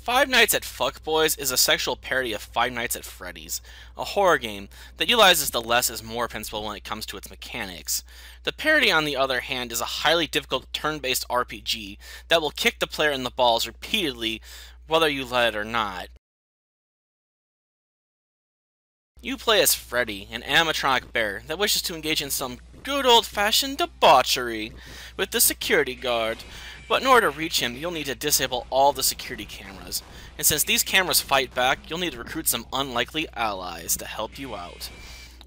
Five Nights at Fuckboys is a sexual parody of Five Nights at Freddy's, a horror game that utilizes the less is more principle when it comes to its mechanics. The parody, on the other hand, is a highly difficult turn-based RPG that will kick the player in the balls repeatedly, whether you let it or not. You play as Freddy, an animatronic bear that wishes to engage in some good old-fashioned debauchery with the security guard. But in order to reach him, you'll need to disable all the security cameras. And since these cameras fight back, you'll need to recruit some unlikely allies to help you out.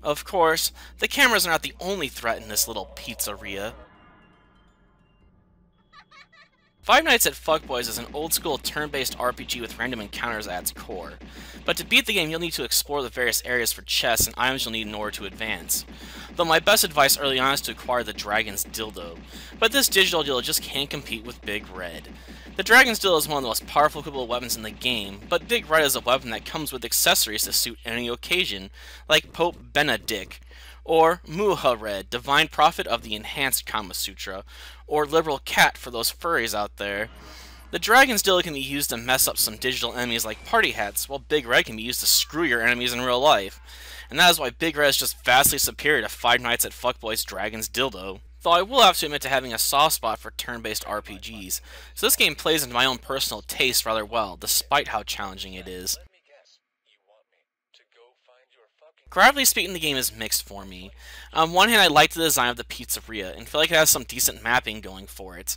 Of course, the cameras are not the only threat in this little pizzeria. Five Nights at Fuckboys is an old-school turn-based RPG with random encounters at its core. But to beat the game, you'll need to explore the various areas for chests and items you'll need in order to advance. Though my best advice early on is to acquire the Dragon's Dildo, but this digital dildo just can't compete with Big Red. The Dragon's Dildo is one of the most powerful equipable weapons in the game, but Big Red is a weapon that comes with accessories to suit any occasion, like Pope Benedict, or Muha Red, Divine Prophet of the Enhanced Kama Sutra, or Liberal Cat for those furries out there. The Dragon's Dildo can be used to mess up some digital enemies like party hats, while Big Red can be used to screw your enemies in real life. And that is why Big Red is just vastly superior to Five Nights at Fuckboys' Dragon's Dildo. Though I will have to admit to having a soft spot for turn-based RPGs, so this game plays into my own personal taste rather well, despite how challenging it is. Graphically speaking, the game is mixed for me. On one hand, I like the design of the pizzeria, and feel like it has some decent mapping going for it.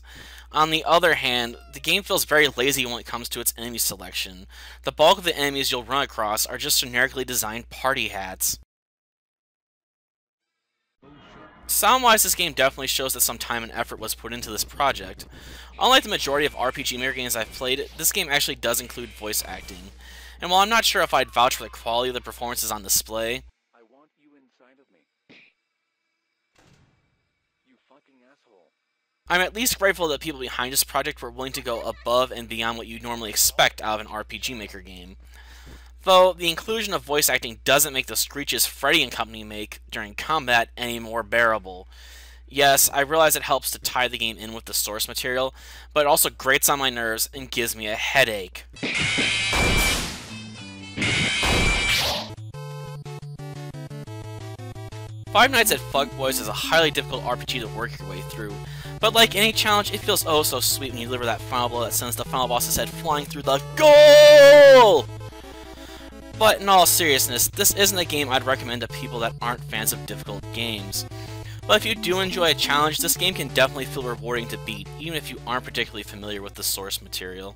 On the other hand, the game feels very lazy when it comes to its enemy selection. The bulk of the enemies you'll run across are just generically designed party hats. Sound-wise, this game definitely shows that some time and effort was put into this project. Unlike the majority of RPG Maker games I've played, this game actually does include voice acting. And while I'm not sure if I'd vouch for the quality of the performances on display, I want you inside of me. You fucking asshole. I'm at least grateful that people behind this project were willing to go above and beyond what you'd normally expect out of an RPG Maker game. Though, the inclusion of voice acting doesn't make the screeches Freddy and company make during combat any more bearable. Yes, I realize it helps to tie the game in with the source material, but it also grates on my nerves and gives me a headache. Five Nights at Fuckboys is a highly difficult RPG to work your way through, but like any challenge, it feels oh so sweet when you deliver that final blow that sends the final boss's head flying through the goal! But in all seriousness, this isn't a game I'd recommend to people that aren't fans of difficult games. But if you do enjoy a challenge, this game can definitely feel rewarding to beat, even if you aren't particularly familiar with the source material.